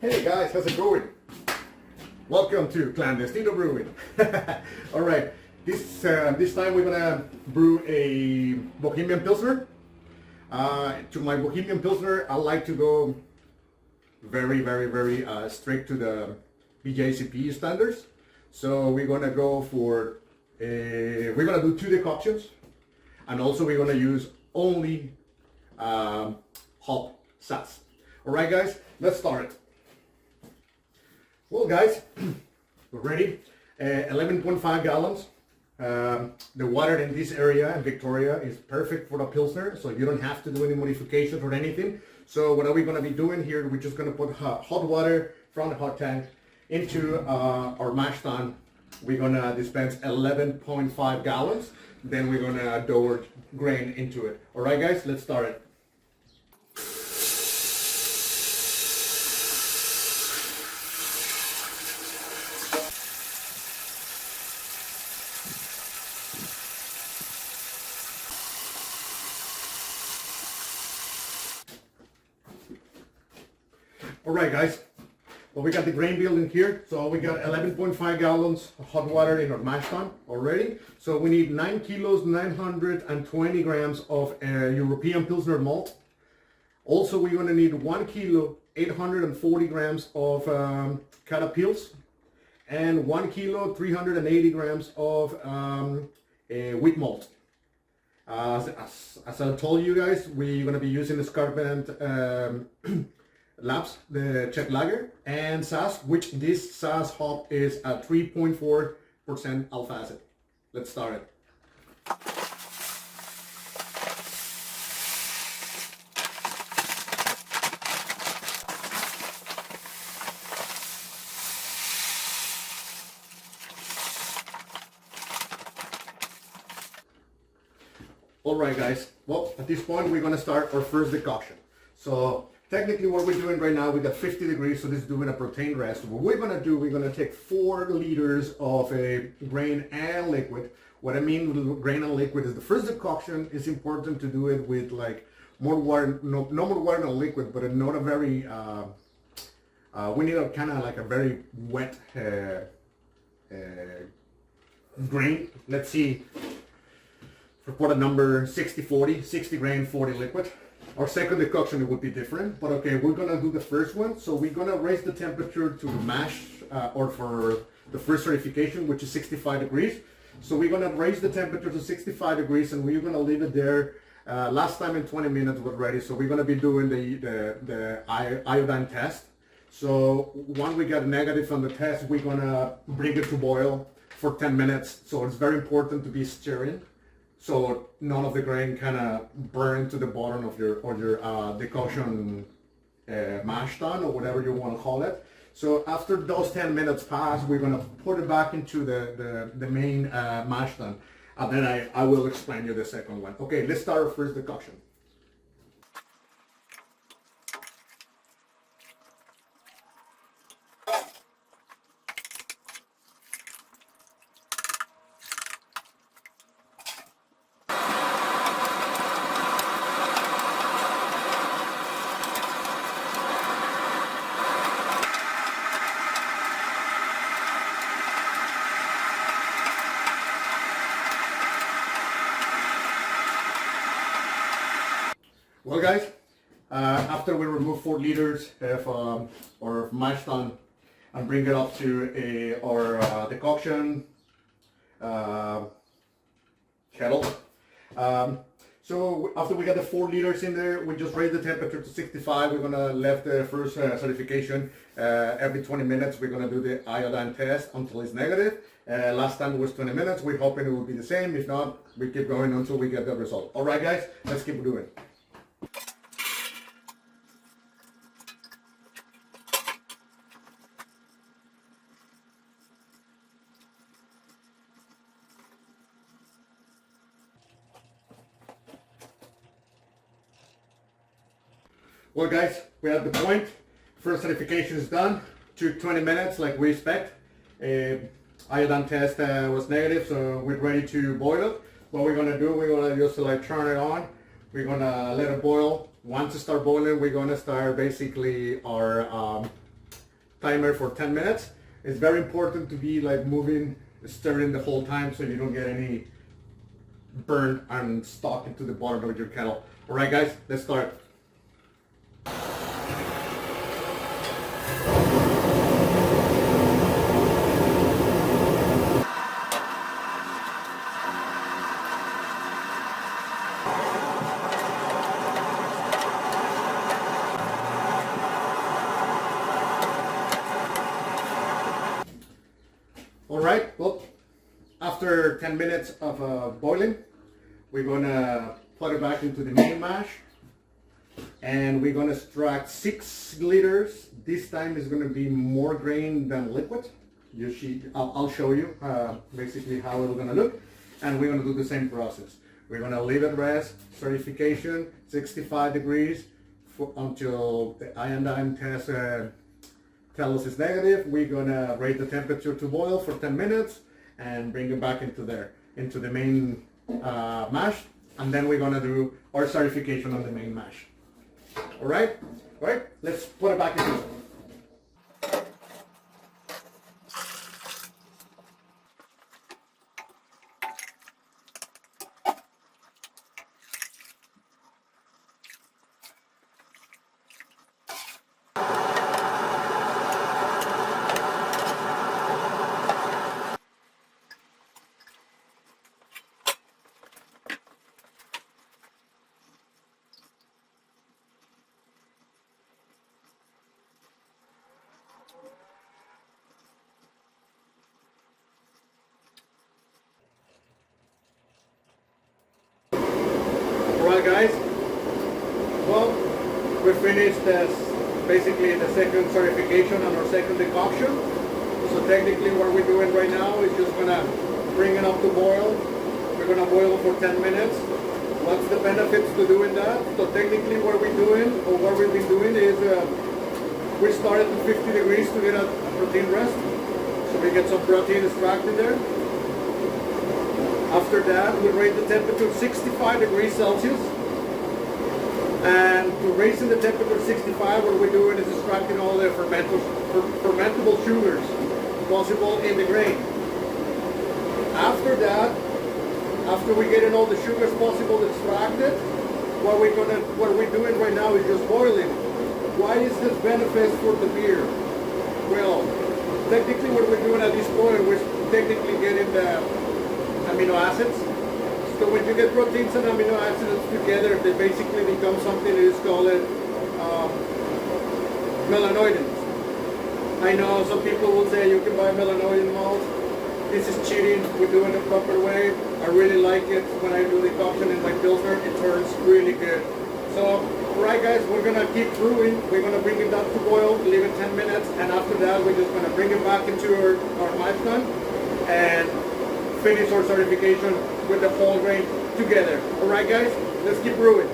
Hey guys, how's it going? Welcome to Clandestino Brewing. All right, this time we're gonna brew a Bohemian Pilsner. To my Bohemian Pilsner, I like to go very strict to the BJCP standards. So we're gonna go for we're gonna do 2 decoctions, and also we're gonna use only hop sass. All right, guys, let's start it. Well, guys, we're ready. 11.5 gallons. The water in this area in Victoria is perfect for the Pilsner, so you don't have to do any modifications or anything. So what are we going to be doing here? We're just going to put hot water from the hot tank into our mash tun. We're going to dispense 11.5 gallons. Then we're going to dough our grain into it. All right, guys, let's start it. All right, guys, well, we got the grain build in here. So we got 11.5 gallons of hot water in our mash tun already. So we need 9 kilos, 920 grams of European Pilsner malt. Also, we're gonna need 1 kilo, 840 grams of Czech PIlsner, and 1 kilo, 380 grams of wheat malt. As I told you guys, we're gonna be using Escarpment Labs, the Czech lager, and sass, which this sass hop is at 3.4% alpha acid. Let's start it. All right, guys. Well, at this point, we're gonna start our first decoction. So technically what we're doing right now, we got 50 degrees, so this is doing a protein rest. What we're gonna do, we're gonna take 4 liters of a grain and liquid. What I mean with grain and liquid is the first decoction is important to do it with like more water, no more water than liquid, but not a very, we need a kind of like a very wet grain. Let's see, for the number 60-40, 60 grain, 40 liquid. Our second decoction, it would be different, but okay, we're gonna do the first one. So we're gonna raise the temperature to the mash, or for the first certification, which is 65 degrees. So we're gonna raise the temperature to 65 degrees, and we're gonna leave it there. Last time in 20 minutes we're ready. So we're gonna be doing the iodine test. So once we get a negative on the test, we're gonna bring it to boil for 10 minutes. So it's very important to be stirring, so none of the grain kind of burn to the bottom of your decoction mash tun, or whatever you want to call it. So after those 10 minutes pass, we're going to put it back into the main mash tun, and then I will explain you the second one. Okay, let's start our first decoction. Well, guys, after we remove 4 liters of our mash tun and bring it up to our decoction kettle. So after we got the 4 liters in there, we just raise the temperature to 65. We're gonna leave the first certification. Every 20 minutes, we're gonna do the iodine test until it's negative. Last time it was 20 minutes. We're hoping it will be the same. If not, we keep going until we get the result. All right, guys, let's keep doing. Well, guys, we're at the point. First certification is done. Took 20 minutes like we expect. Iodine test was negative, so we're ready to boil it. What we're gonna do, we're gonna just like turn it on. We're gonna let it boil. Once it starts boiling, we're gonna start basically our timer for 10 minutes. It's very important to be like moving, stirring the whole time so you don't get any burn and stock into the bottom of your kettle. All right, guys, let's start. All right, well, after 10 minutes of boiling, we're gonna put it back into the main mash, and we're gonna extract 6 liters. This time is gonna be more grain than liquid. I'll show you basically how it's gonna look, and we're gonna do the same process. We're gonna leave it rest, certification, 65 degrees until the iodine test tells us it's negative. We're gonna rate the temperature to boil for 10 minutes and bring it back into the main mash, and then we're gonna do our certification on the main mash. All right, let's put it back into it. Alright guys, well, we finished basically the second certification on our second decoction. So technically what we're doing right now is just gonna bring it up to boil. We're gonna boil it for 10 minutes. What's the benefits to doing that? So technically what we've been doing is we started to 50 degrees to get a protein rest. So we get some protein extracted there. After that, we rate the temperature 65 degrees Celsius. And to raising the temperature 65, what we're doing is extracting all the fermentable sugars possible in the grain. After that, after we get in all the sugars possible extracted, what we're doing right now is just boiling. Why is this benefit for the beer? Well, technically what we're doing at this point, we're technically getting the amino acids. So when you get proteins and amino acids together, they basically become something that is called melanoidins. I know some people will say you can buy melanoidin malt. This is cheating. We're doing it the proper way. I really like it. When I do the decoction in my Pilsner, it turns really good. So, alright guys, we're gonna keep brewing. We're gonna bring it down to boil, leave it 10 minutes, and after that, we're just gonna bring it back into our mash tun and finish our certification with the whole grain together. Alright guys, let's keep brewing.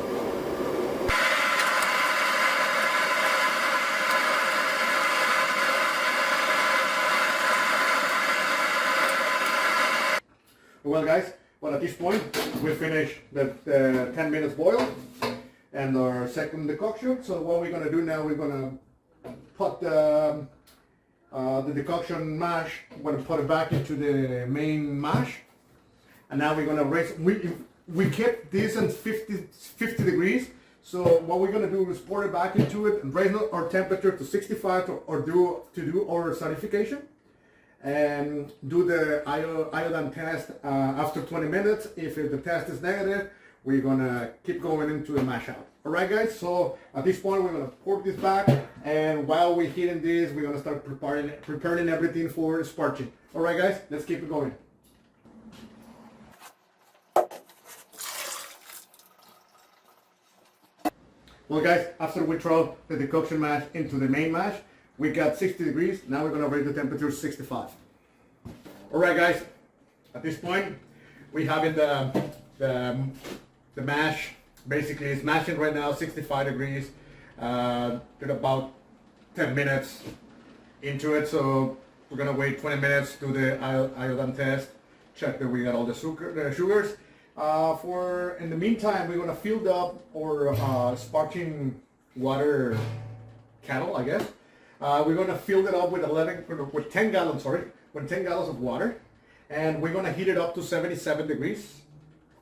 Well guys, at this point we finished the 10 minutes boil and our second decoction. So what we're going to do now, we're going to put the decoction mash, we're going to put it back into the main mash. And now we're going to raise, we kept this at 50 degrees. So what we're going to do is pour it back into it and raise our temperature to 65 to do our certification. And do the iodine test after 20 minutes. If the test is negative, we're gonna keep going into the mash out. All right, guys. So at this point, we're gonna pour this back, and while we're heating this, we're gonna start preparing everything for sparging. All right, guys. Let's keep it going. Well, guys, after we throw the decoction mash into the main mash, we got 60 degrees. Now we're gonna raise the temperature to 65. All right, guys. At this point, we have in the mash. Basically, it's mashing right now, 65 degrees. Did about 10 minutes into it, so we're gonna wait 20 minutes to do the iodine test. Check that we got all the sugars. In the meantime, we're gonna fill up our sparkling water kettle, I guess. We're gonna fill it up with 10 gallons, with 10 gallons of water, and we're gonna heat it up to 77 degrees.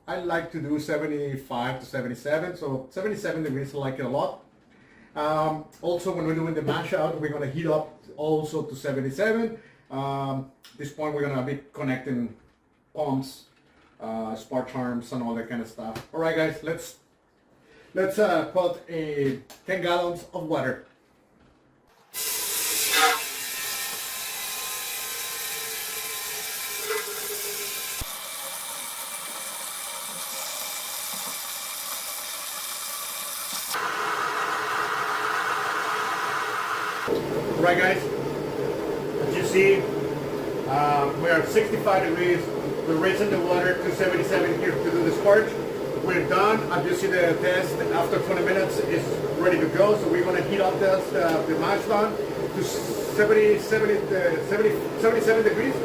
I like to do 75 to 77, so 77 degrees I like it a lot. Also, when we're doing the mash out, we're gonna heat up also to 77. This point, we're gonna be connecting pumps, spark charms, and all that kind of stuff. All right, guys, let's put 10 gallons of water. Right, guys, as you see, we're at 65 degrees. We're raising the water to 77 here to do the sparge. We're done. As you see, the test after 20 minutes is ready to go. So we're going to heat up the mash tun to 77 degrees.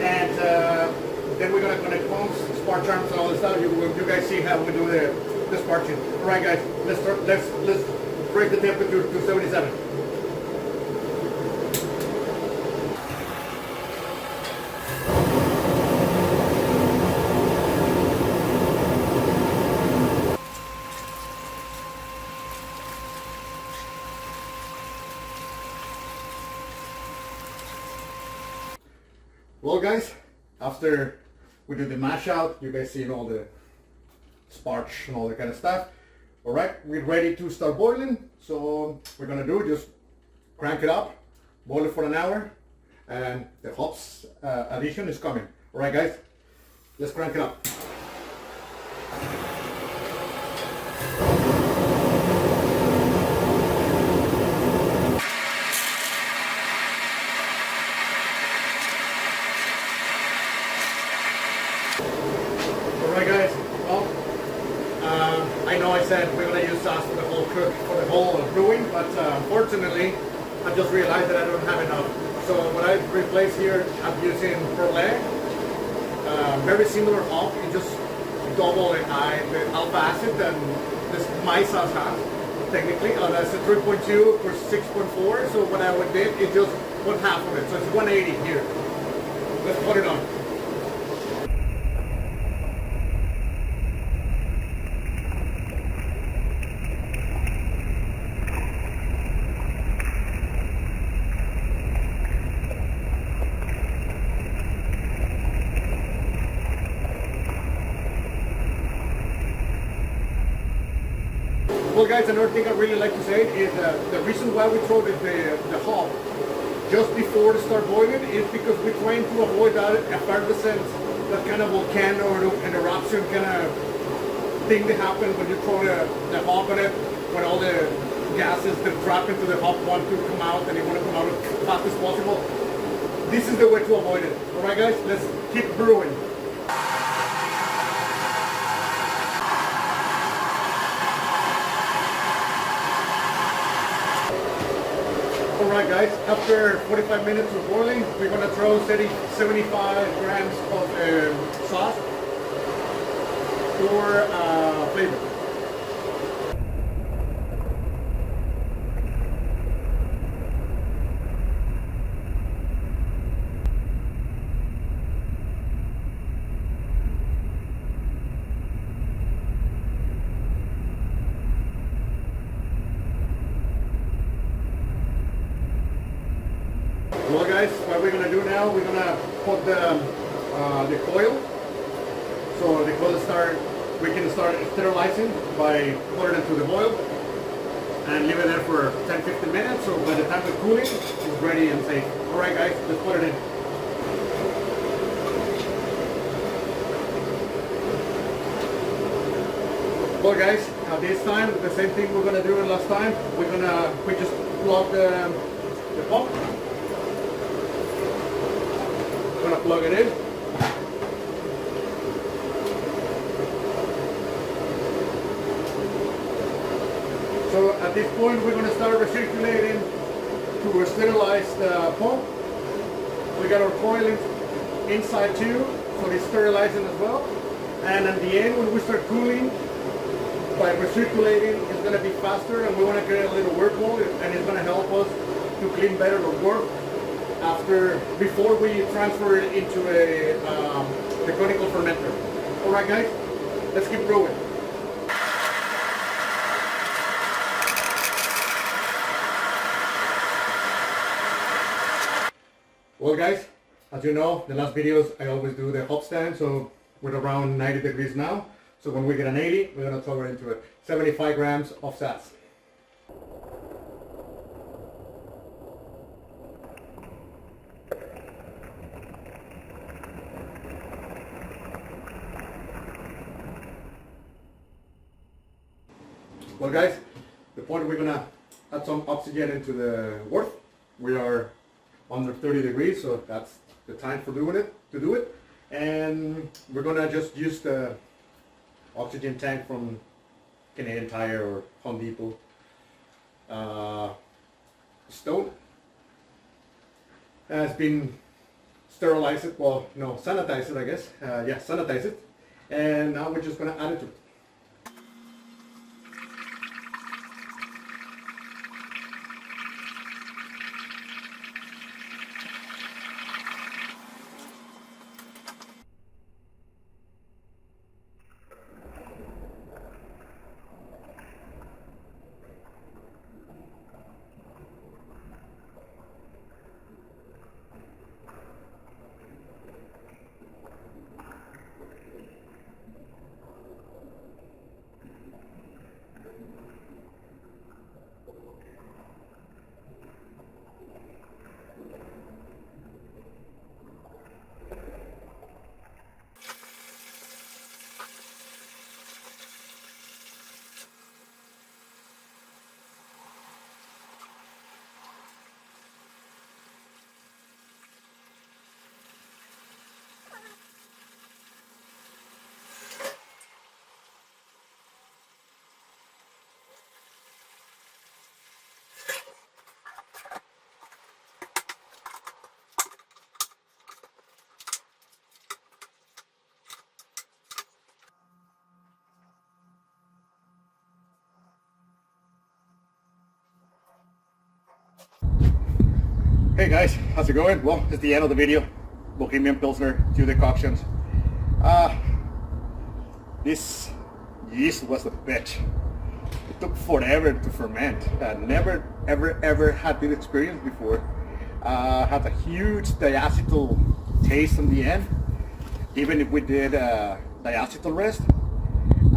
And then we're going to connect pumps, spark charms, and all this stuff. You guys see how we do the sparging. All right, guys, let's raise the temperature to 77. Well, guys, after we do the mash out, you guys see all the sparge and all that kind of stuff. All right, we're ready to start boiling. So we're gonna do just crank it up, boil it for an hour, and the hops addition is coming. All right, guys, let's crank it up. Alright, guys, well, I know I said we're going to use sauce for the whole brewing, but unfortunately I just realized that I don't have enough. So what I've replaced here, I'm using Perle, very similar hop, you just double the alpha acid than my sauce has, technically. That's a 3.2 for 6.4, so what I would did is just put half of it, so it's 180 here. Let's put it on. Well, guys, another thing I really like to say is the reason why we throw the hop just before to start boiling is because we're trying to avoid that effervescence, that kind of volcano or an eruption kind of thing that happens when you throw the hop on it, when all the gases that trap into the hop want to come out and they want to come out as fast as possible. This is the way to avoid it. All right, guys, let's keep brewing. Alright, guys, after 45 minutes of boiling, we're going to throw 75 grams of sauce for flavor. Well, guys, what we're going to do now, we're going to put the coil. So the coil we can start sterilizing by putting it into the boil and leave it there for 10-15 minutes. So by the time the cooling is ready and safe. All right, guys, let's put it in. Well, guys, this time the same thing we're going to do last time. We just plug the pump. I'm going to plug it in. So at this point we're going to start recirculating to sterilize the pump. We got our coil inside too, so it's sterilizing as well. And at the end, when we start cooling, by recirculating, it's going to be faster, and we want to create a little workflow, and it's going to help us to clean better the work before we transfer it into a mechanical fermenter. All right, guys, let's keep brewing. Well, guys, as you know, the last videos I always do the hop stand, so we're around 90 degrees now. So when we get an 80, we're going to throw it into it. 75 grams of sats. Well, guys, the point we're going to add some oxygen into the wort. We are under 30 degrees, so that's the time for to do it. And we're gonna just use the oxygen tank from Canadian Tire or Home Depot. Stone has been sterilized, well, no, sanitized, I guess. Yeah, sanitize it. And now we're just gonna add it to it. Hey guys, how's it going? Well, it's the end of the video. Bohemia Pilsner, 2 decoctions. This yeast was a bitch. It took forever to ferment. Never ever had this experience before. Had a huge diacetyl taste in the end. Even if we did diacetyl rest,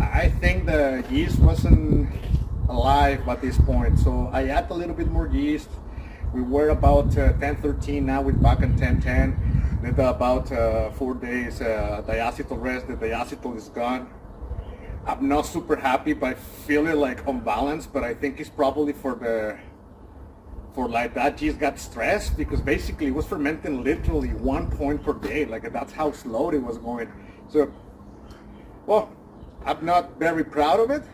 I think the yeast wasn't alive at this point. So I add a little bit more yeast. We were about 10-13, now we're back in 10-10. Did about 4 days diacetyl rest. The diacetyl is gone. I'm not super happy, but I feel it like unbalanced, but I think it's probably for like that yeast got stressed, because basically it was fermenting literally 1 point per day. Like that's how slow it was going. So, well, I'm not very proud of it.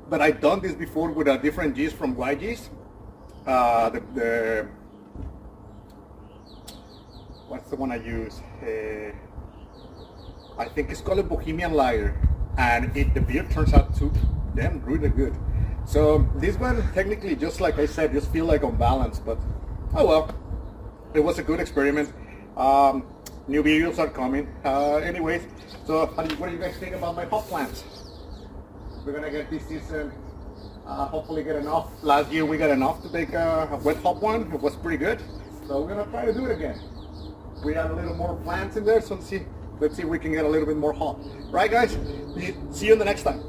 But I've done this before with a different yeast from white yeast. What's the one I use? I think it's called a Bohemian Lager, and the beer turns out to damn really good. So this one, technically, just like I said, just feel like unbalanced, but oh well. It was a good experiment. New videos are coming. Anyways, so what do you guys think about my hop plants? We're gonna get this season, hopefully get enough. Last year we got enough to make a wet hop one. It was pretty good. So we're gonna try to do it again. We have a little more plants in there, so let's see if we can get a little bit more hop. Right guys, see you in the next time.